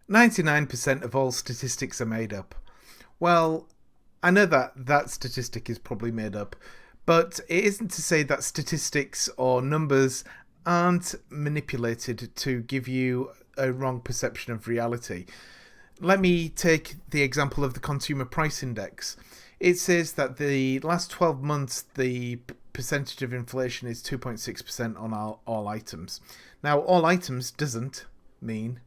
99% of all statistics are made up. Well, I know that that statistic is probably made up, but it isn't to say that statistics or numbers aren't manipulated to give you a wrong perception of reality. Let me take the example of the Consumer Price Index. It says that the last 12 months, the percentage of inflation is 2.6% on all items. Now, all items doesn't mean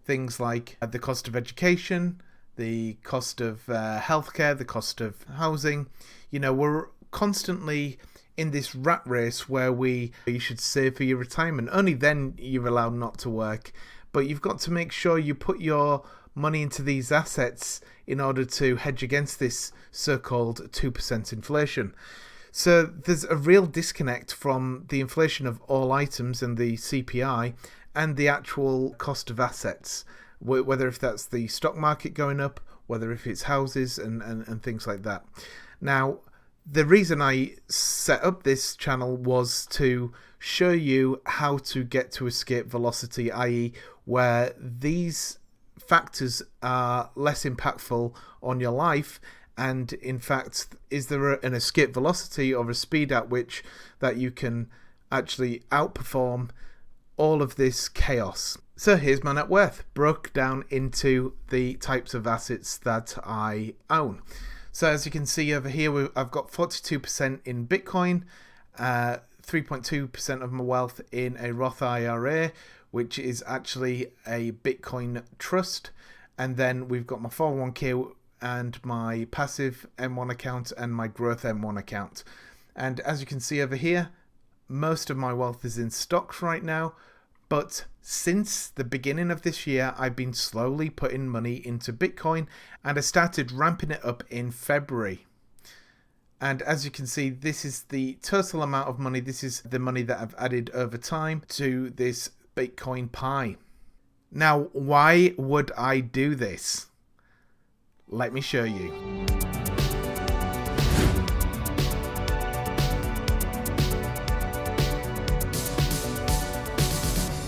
things like the cost of education, the cost of healthcare, the cost of housing. You know, we're constantly in this rat race where you should save for your retirement. Only then you're allowed not to work. But you've got to make sure you put your money into these assets in order to hedge against this so-called 2% inflation. So there's a real disconnect from the inflation of all items and the CPI and the actual cost of assets, whether if that's the stock market going up, whether if it's houses and things like that. Now, the reason I set up this channel was to show you how to get to escape velocity, i.e. where these factors are less impactful on your life, and in fact, is there an escape velocity or a speed at which that you can actually outperform all of this chaos. So here's my net worth, broke down into the types of assets that I own. So as you can see over here, I've got 42% in Bitcoin, 3.2% of my wealth in a Roth IRA, which is actually a Bitcoin trust. And then we've got my 401k and my passive M1 account and my growth M1 account. And as you can see over here, most of my wealth is in stocks right now. But since the beginning of this year, I've been slowly putting money into Bitcoin, and I started ramping it up in February. And as you can see, this is the total amount of money. This is the money that I've added over time to this Bitcoin pie. Now, why would I do this? Let me show you.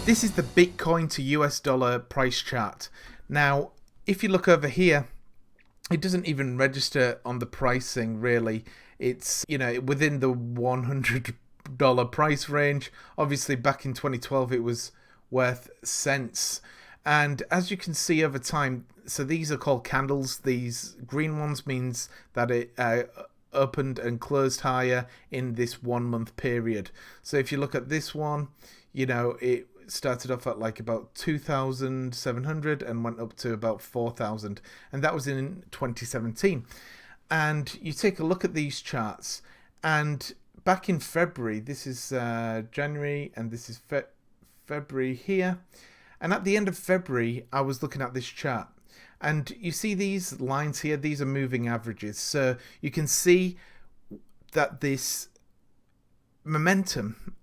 This is the Bitcoin to US dollar price chart. Now, if you look over here, it doesn't even register on the pricing really. It's, you know, within the $100 price range. Obviously, back in 2012, it was worth cents. And as you can see over time, so these are called candles. These green ones means that it opened and closed higher in this 1 month period. So if you look at this one, you know, it started off at like about 2,700 and went up to about 4,000, and that was in 2017. And you take a look at these charts, and back in February, this is January, and this is February here, and at the end of February I was looking at this chart, and you see these lines here, these are moving averages, so you can see that this momentum,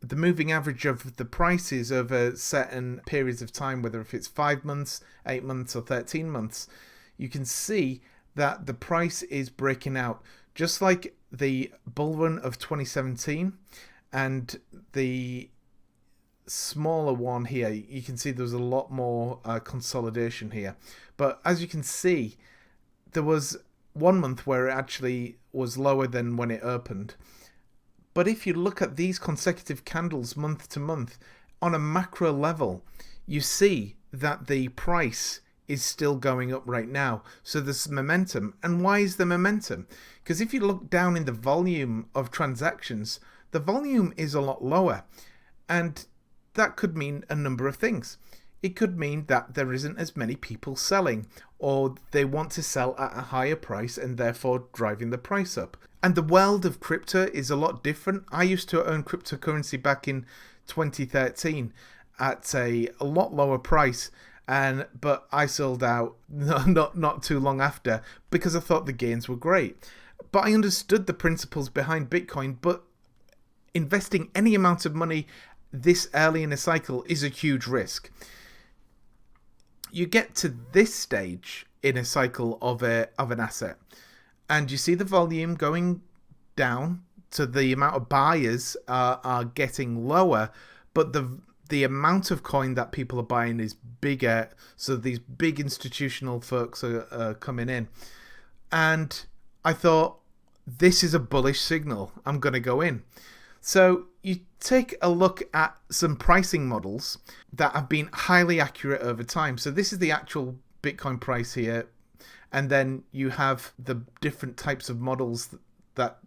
the moving average of the prices over certain periods of time, whether if it's 5 months, 8 months or 13 months, you can see that the price is breaking out, just like the bull run of 2017 and the smaller one here. You can see there's a lot more consolidation here, but as you can see, there was 1 month where it actually was lower than when it opened. But if you look at these consecutive candles month to month, on a macro level, you see that the price is still going up right now. So there's momentum. And why is there momentum? Because if you look down in the volume of transactions, the volume is a lot lower. And that could mean a number of things. It could mean that there isn't as many people selling, or they want to sell at a higher price and therefore driving the price up. And the world of crypto is a lot different. I used to own cryptocurrency back in 2013 at a lot lower price, but I sold out not too long after because I thought the gains were great. But I understood the principles behind Bitcoin, but investing any amount of money this early in a cycle is a huge risk. You get to this stage in a cycle of an asset, and you see the volume going down, so the amount of buyers are getting lower, but the the amount of coin that people are buying is bigger. So these big institutional folks are coming in. And I thought, this is a bullish signal. I'm going to go in. So you take a look at some pricing models that have been highly accurate over time. So this is the actual Bitcoin price here. And then you have the different types of models that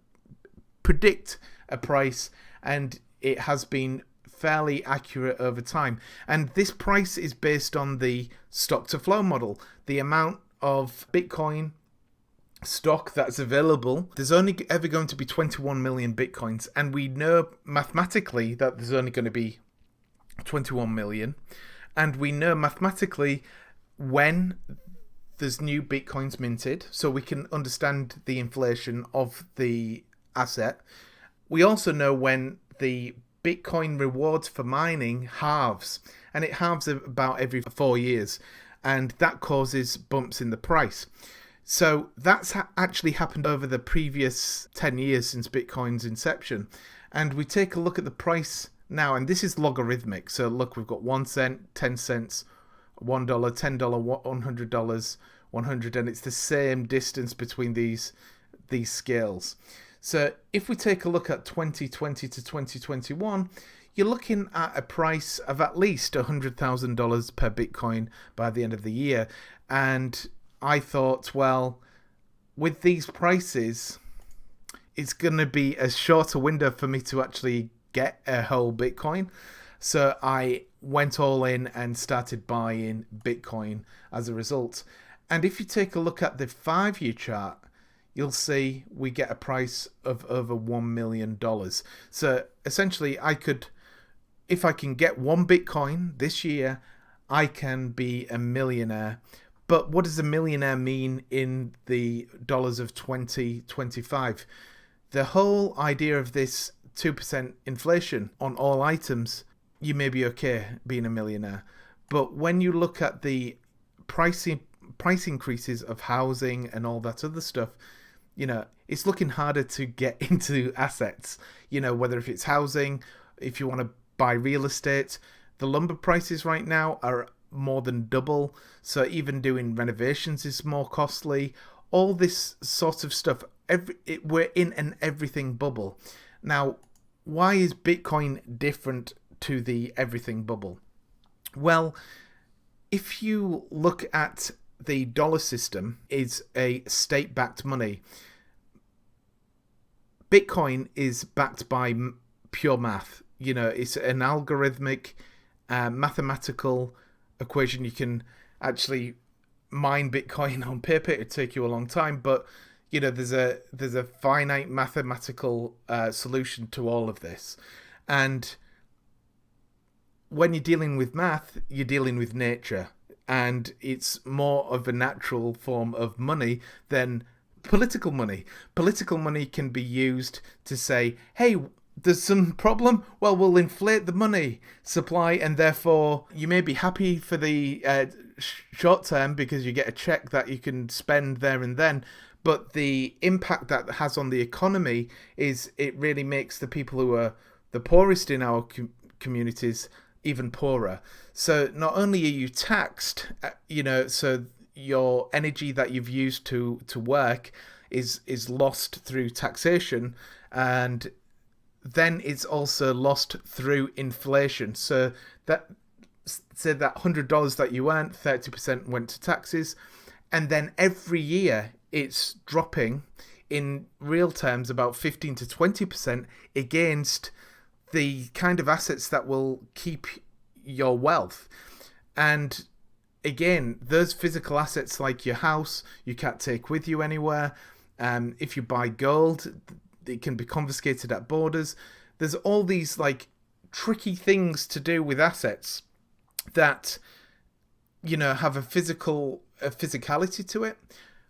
predict a price, and it has been fairly accurate over time. And this price is based on the stock to flow model, the amount of Bitcoin stock that's available. There's only ever going to be 21 million Bitcoins, and we know mathematically that there's only going to be 21 million, and we know mathematically when there's new Bitcoins minted, so we can understand the inflation of the asset. We also know when the Bitcoin rewards for mining halves, and it halves about every 4 years, and that causes bumps in the price. So that's actually happened over the previous 10 years since Bitcoin's inception. And we take a look at the price now, and this is logarithmic. So look, we've got 1 cent, 10 cents, $1, $10, $100, 100, and it's the same distance between these scales. So if we take a look at 2020 to 2021, you're looking at a price of at least $100,000 per Bitcoin by the end of the year. And I thought, well, with these prices, it's going to be a shorter window for me to actually get a whole Bitcoin. So I went all in and started buying Bitcoin as a result. And if you take a look at the 5-year chart, you'll see we get a price of over $1 million. So essentially, if I can get 1 Bitcoin this year, I can be a millionaire. But what does a millionaire mean in the dollars of 2025? The whole idea of this 2% inflation on all items, you may be okay being a millionaire. But when you look at the price increases of housing and all that other stuff, it's looking harder to get into assets. Whether if it's housing, if you want to buy real estate, the lumber prices right now are more than double. So even doing renovations is more costly. All this sort of stuff. We're in an everything bubble. Now, why is Bitcoin different to the everything bubble? Well, if you look at the dollar system, is a state-backed money. Bitcoin is backed by pure math. It's an algorithmic, mathematical equation. You can actually mine Bitcoin on paper. It'd take you a long time, but there's a finite mathematical solution to all of this. And when you're dealing with math, you're dealing with nature, and it's more of a natural form of money than political money. Political money can be used to say, hey, there's some problem, well, we'll inflate the money supply, and therefore you may be happy for the short term because you get a check that you can spend there and then, but the impact that has on the economy is it really makes the people who are the poorest in our communities even poorer. So not only are you taxed, so your energy that you've used to work is lost through taxation, and then it's also lost through inflation. So that $100 that you earned, 30% went to taxes, and then every year it's dropping in real terms about 15 to 20% against the kind of assets that will keep your wealth. And again, those physical assets like your house, you can't take with you anywhere. If you buy gold, it can be confiscated at borders. There's all these tricky things to do with assets that have a physicality to it.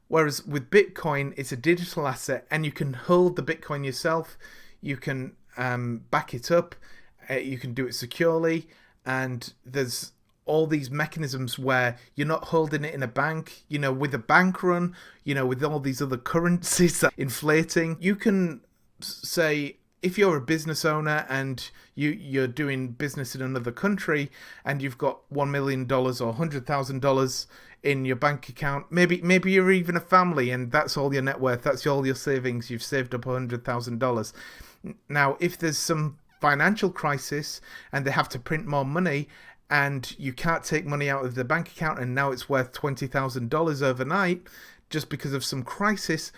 Whereas with Bitcoin, it's a digital asset, and you can hold the Bitcoin yourself. You can back it up. You can do it securely, and there's all these mechanisms where you're not holding it in a bank. With a bank run, with all these other currencies that inflating, you can say, if you're a business owner and you're doing business in another country and you've got $1 million or $100,000 in your bank account, maybe you're even a family and that's all your net worth, that's all your savings, you've saved up $100,000. Now, if there's some financial crisis and they have to print more money and you can't take money out of the bank account and now it's worth $20,000 overnight just because of some crisis,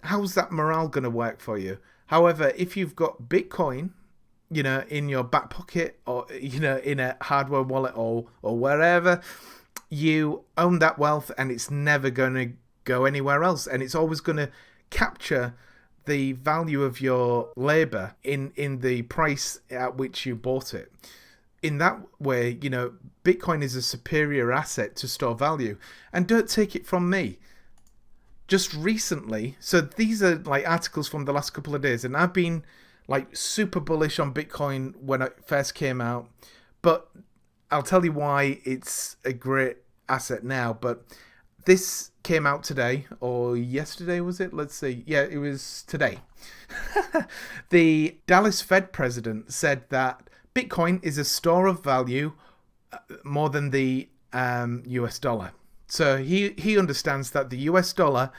how's that morale going to work for you? However, if you've got Bitcoin, in your back pocket or, in a hardware wallet or wherever, you own that wealth and it's never going to go anywhere else. And it's always going to capture the value of your labor in the price at which you bought it. In that way, Bitcoin is a superior asset to store value. And don't take it from me. Just recently, so these are like articles from the last couple of days, and I've been like super bullish on Bitcoin when it first came out, but I'll tell you why it's a great asset now. But this came out today, or yesterday was it? Let's see. Yeah, it was today. The Dallas Fed president said that Bitcoin is a store of value more than the US dollar. So he understands that the US dollar,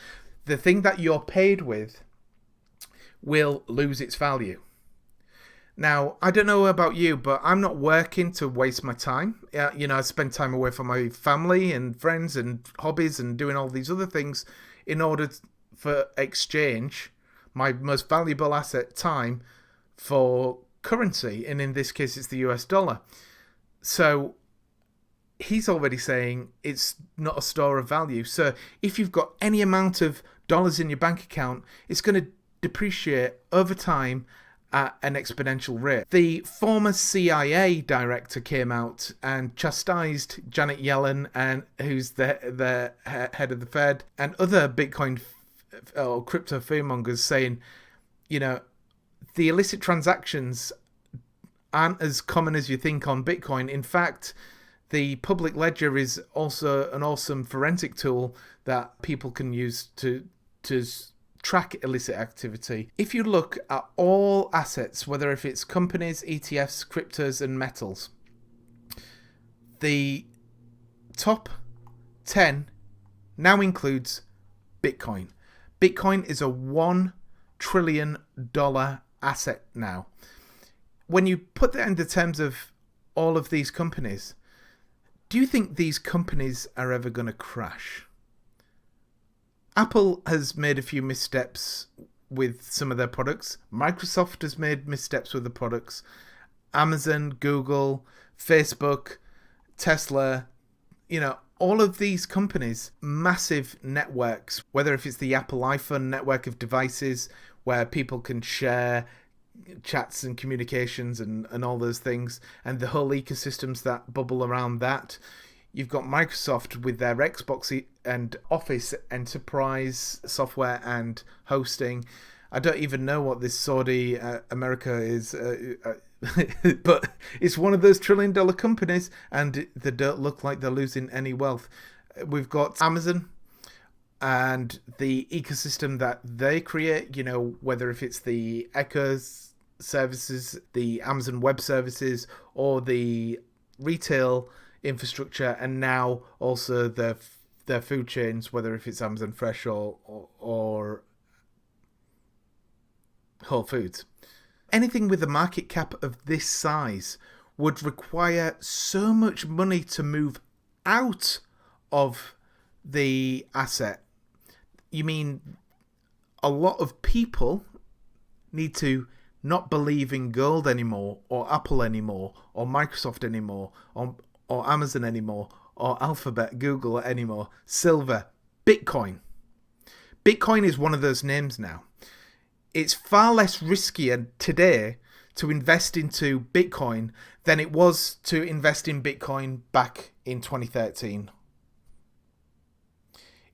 the thing that you're paid with, will lose its value. Now, I don't know about you, but I'm not working to waste my time. I spend time away from my family and friends and hobbies and doing all these other things in order for exchange my most valuable asset, time, for currency. And in this case, it's the US dollar. So he's already saying it's not a store of value. So if you've got any amount of dollars in your bank account, it's going to depreciate over time at an exponential rate. The former CIA director came out and chastised Janet Yellen, and who's the head of the Fed, and other Bitcoin or crypto fearmongers, saying, the illicit transactions aren't as common as you think on Bitcoin. In fact, the public ledger is also an awesome forensic tool that people can use to track illicit activity. If you look at all assets, whether if it's companies, ETFs, cryptos, and metals, the top 10 now includes Bitcoin. Bitcoin is a $1 trillion asset now. When you put that into terms of all of these companies, do you think these companies are ever going to crash? Apple has made a few missteps with some of their products. Microsoft has made missteps with the products. Amazon, Google, Facebook, Tesla, all of these companies, massive networks, whether if it's the Apple iPhone network of devices where people can share chats and communications and all those things, and the whole ecosystems that bubble around that. You've got Microsoft with their Xbox and Office enterprise software and hosting. I don't even know what this Saudi America is, but it's one of those $1 trillion companies, and they don't look like they're losing any wealth. We've got Amazon and the ecosystem that they create, whether if it's the Echo services, the Amazon Web Services, or the retail infrastructure, and now also their food chains, whether if it's Amazon Fresh or Whole Foods. Anything with a market cap of this size would require so much money to move out of the asset. You mean a lot of people need to not believe in gold anymore, or Apple anymore, or Microsoft anymore, or Amazon anymore, or Alphabet, Google anymore. Silver, Bitcoin. Bitcoin is one of those names now. It's far less riskier today to invest into Bitcoin than it was to invest in Bitcoin back in 2013.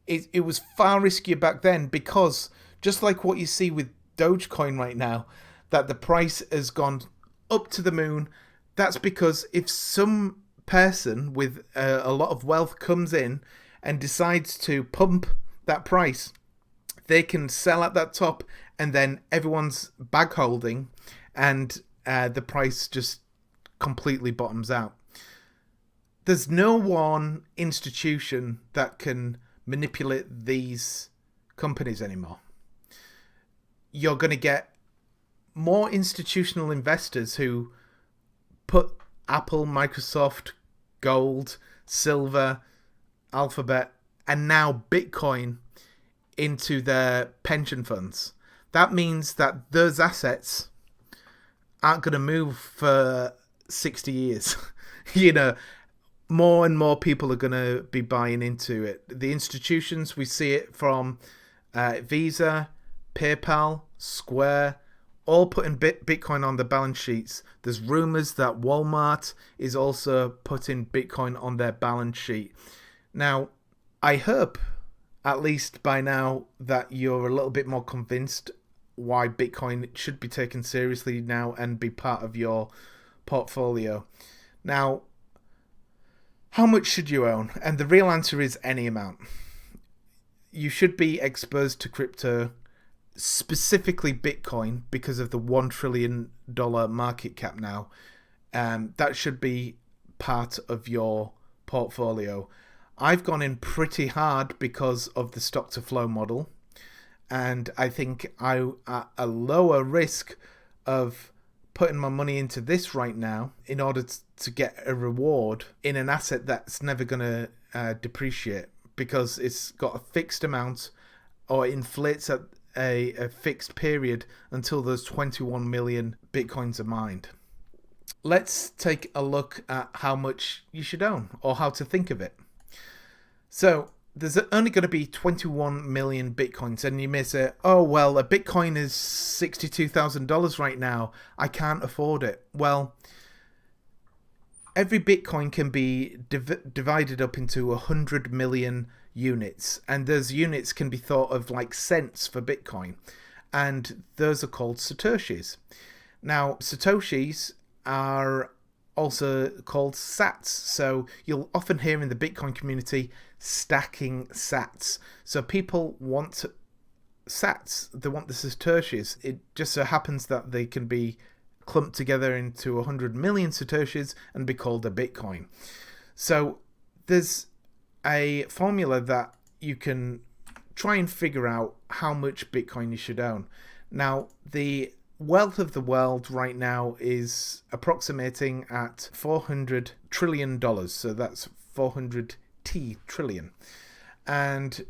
It was far riskier back then because, just like what you see with Dogecoin right now, that the price has gone up to the moon. That's because if some person with a lot of wealth comes in and decides to pump that price, they can sell at that top and then everyone's bag holding, and the price just completely bottoms out. There's no one institution that can manipulate these companies anymore. You're going to get more institutional investors who put Apple, Microsoft, gold, silver, Alphabet, and now Bitcoin into their pension funds. That means that those assets aren't going to move for 60 years. More and more people are going to be buying into it. The institutions, we see it from Visa, PayPal, Square, all putting Bitcoin on the balance sheets. There's rumors that Walmart is also putting Bitcoin on their balance sheet. Now, I hope, at least by now, that you're a little bit more convinced why Bitcoin should be taken seriously now and be part of your portfolio. Now, how much should you own? And the real answer is any amount. You should be exposed to crypto, specifically Bitcoin, because of the $1 trillion market cap now. That should be part of your portfolio. I've gone in pretty hard because of the stock to flow model, and I think I'm at a lower risk of putting my money into this right now in order to get a reward in an asset that's never going to depreciate, because it's got a fixed amount, or it inflates at a fixed period until those 21 million Bitcoins are mined. Let's take a look at how much you should own, or how to think of it. So there's only going to be 21 million Bitcoins, and you may say, oh, well, a Bitcoin is $62,000 right now. I can't afford it. Well, every Bitcoin can be divided up into 100 million units, and those units can be thought of like cents for Bitcoin, and those are called Satoshis. Now, Satoshis are also called sats, so you'll often hear in the Bitcoin community stacking sats. So people want sats, they want the Satoshis. It just so happens that they can be clumped together into 100 million Satoshis and be called a Bitcoin. So there's a formula that you can try and figure out how much Bitcoin you should own. Now, the wealth of the world right now is approximating at $400 trillion. So that's 400 trillion. And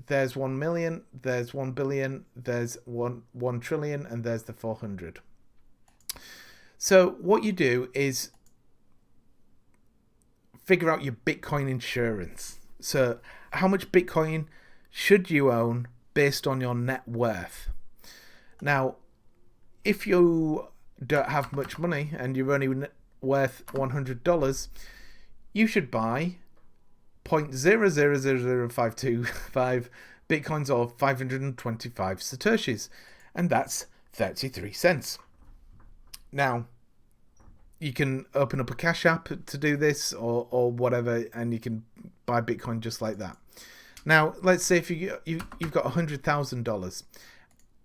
there's 1 million, there's 1 billion, there's 1 trillion, and there's the 400. So what you do is figure out your Bitcoin insurance. So how much Bitcoin should you own based on your net worth? Now, if you don't have much money and you're only worth $100, you should buy 0.0000525 Bitcoins or 525 Satoshis, and that's 33 cents. Now, you can open up a Cash App to do this, or whatever, and you can buy Bitcoin just like that. Now, let's say if you've got $100,000,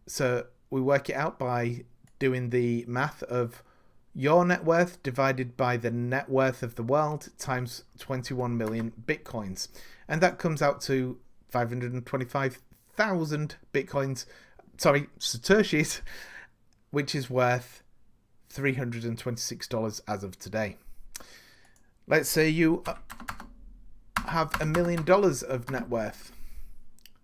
so we work it out by doing the math of your net worth divided by the net worth of the world times 21 million Bitcoins, and that comes out to 525,000 Satoshis, which is worth $326 as of today. Let's say you have $1 million of net worth,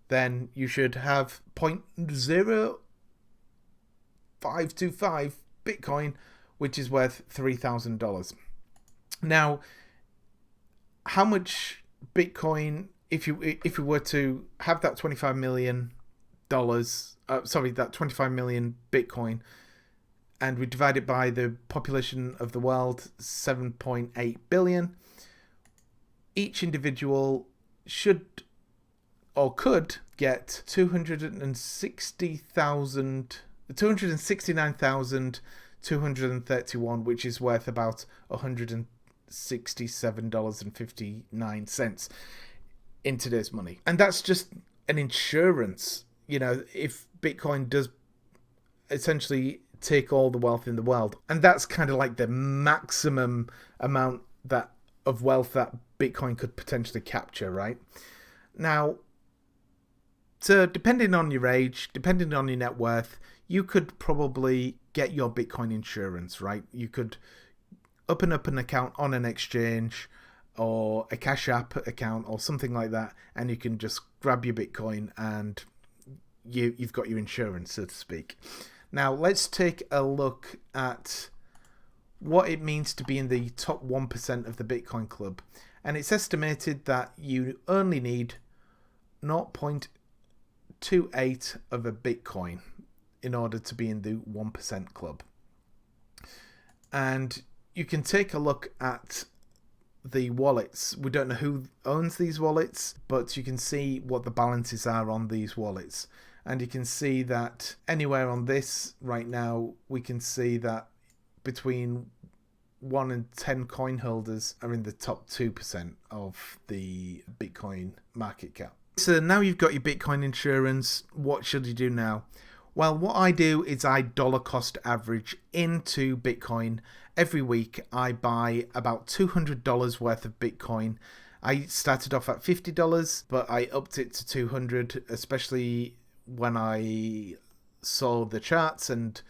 then you should have 0.0525 Bitcoin, which is worth $3,000. Now, how much Bitcoin, if you were to have that $25 million, that 25 million Bitcoin, and we divide it by the population of the world, 7.8 billion, each individual should or could get 269,231, which is worth about $167.59 in today's money. And that's just an insurance. You know, if Bitcoin does essentially take all the wealth in the world, and that's kind of like the maximum amount that of wealth that Bitcoin could potentially capture, right? Now, so depending on your age, depending on your net worth, you could probably get your Bitcoin insurance, right? You could open up an account on an exchange or a Cash App account or something like that, and you can just grab your Bitcoin and you've got your insurance, so to speak. Now, let's take a look at what it means to be in the top 1% of the Bitcoin club. And it's estimated that you only need 0.28 of a Bitcoin in order to be in the 1% club. And you can take a look at the wallets. We don't know who owns these wallets, but you can see what the balances are on these wallets. And you can see that anywhere on this right now, we can see that between 1 and 10 coin holders are in the top 2% of the Bitcoin market cap. So now you've got your Bitcoin insurance, what should you do now? Well, what I do is I dollar cost average into Bitcoin. Every week I buy about $200 worth of Bitcoin. I started off at $50, but I upped it to $200, especially when I saw the charts and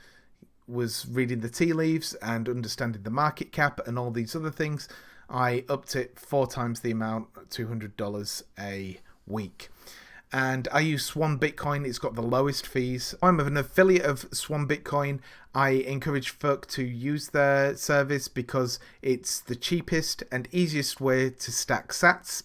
was reading the tea leaves and understanding the market cap and all these other things. I upped it 4 times the amount, $200 a week. And I use Swan Bitcoin. It's got the lowest fees. I'm an affiliate of Swan Bitcoin. I encourage folk to use their service because it's the cheapest and easiest way to stack sats.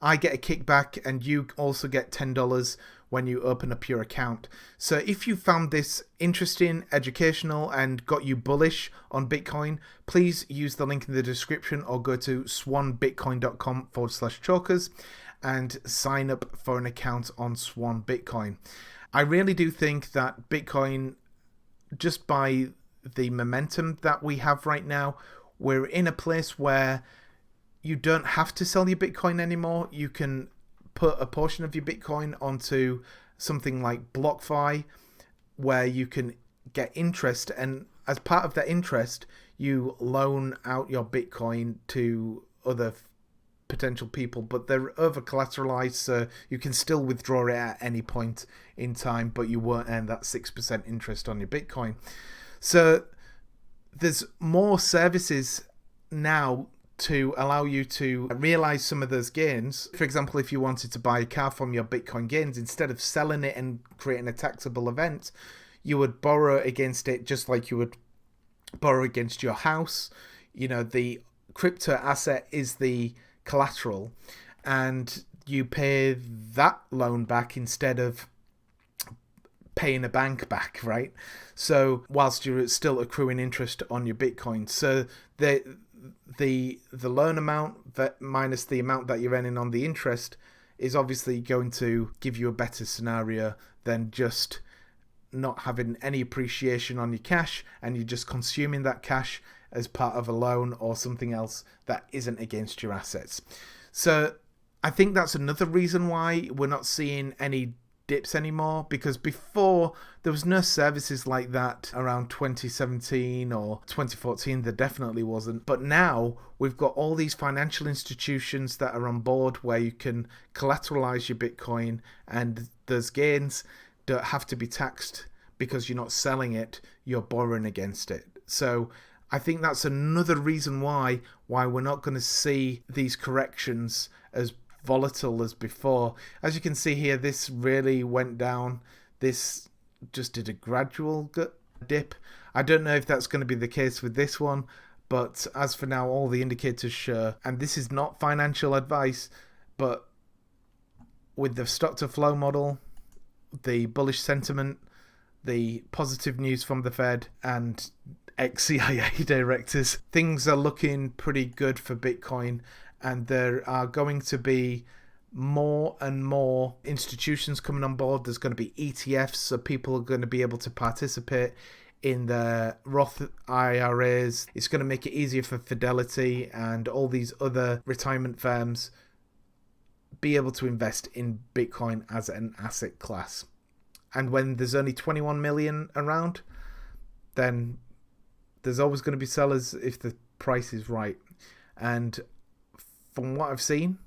I get a kickback and you also get $10 when you open up your account. So if you found this interesting, educational, and got you bullish on Bitcoin, please use the link in the description or go to swanbitcoin.com/chokers and sign up for an account on Swan Bitcoin. I really do think that Bitcoin, just by the momentum that we have right now, we're in a place where you don't have to sell your Bitcoin anymore. You can put a portion of your Bitcoin onto something like BlockFi, where you can get interest, and as part of that interest, you loan out your Bitcoin to other potential people, but they're over collateralized, so you can still withdraw it at any point in time, but you won't earn that 6% interest on your Bitcoin. So there's more services now to allow you to realize some of those gains. For example, if you wanted to buy a car from your Bitcoin gains, instead of selling it and creating a taxable event, you would borrow against it just like you would borrow against your house. You know, the crypto asset is the collateral and you pay that loan back instead of paying a bank back, right? So whilst you're still accruing interest on your Bitcoin. So the loan amount that minus the amount that you're earning on the interest is obviously going to give you a better scenario than just not having any appreciation on your cash and you're just consuming that cash as part of a loan or something else that isn't against your assets. So I think that's another reason why we're not seeing any dips anymore, because before there was no services like that around 2017 or 2014. There definitely wasn't, but now we've got all these financial institutions that are on board where you can collateralize your Bitcoin and those gains don't have to be taxed because you're not selling it, you're borrowing against it. So I think that's another reason why we're not going to see these corrections as volatile as before. As you can see here, this really went down. This just did a gradual dip. I don't know if that's going to be the case with this one, but as for now, all the indicators show, and this is not financial advice, but with the stock to flow model, the bullish sentiment, the positive news from the Fed and ex-CIA directors, things are looking pretty good for Bitcoin, and there are going to be more and more institutions coming on board. There's going to be ETFs, so people are going to be able to participate in the Roth IRAs. It's going to make it easier for Fidelity and all these other retirement firms be able to invest in Bitcoin as an asset class. And when there's only 21 million around, then there's always going to be sellers if the price is right. And from what I've seen,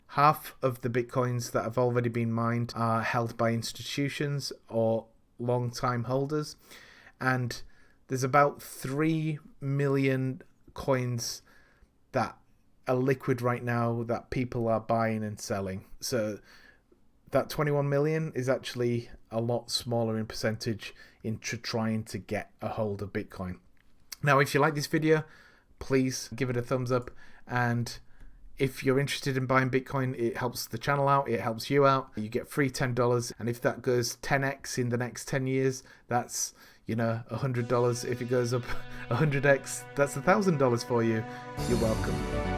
half of the Bitcoins that have already been mined are held by institutions or long-time holders. And there's about 3 million coins that are liquid right now that people are buying and selling. So that 21 million is actually a lot smaller in percentage into trying to get a hold of Bitcoin. Now, if you like this video, please give it a thumbs up. And if you're interested in buying Bitcoin, it helps the channel out, it helps you out. You get free $10. And if that goes 10x in the next 10 years, that's, $100. If it goes up 100x, that's $1,000 for you. You're welcome.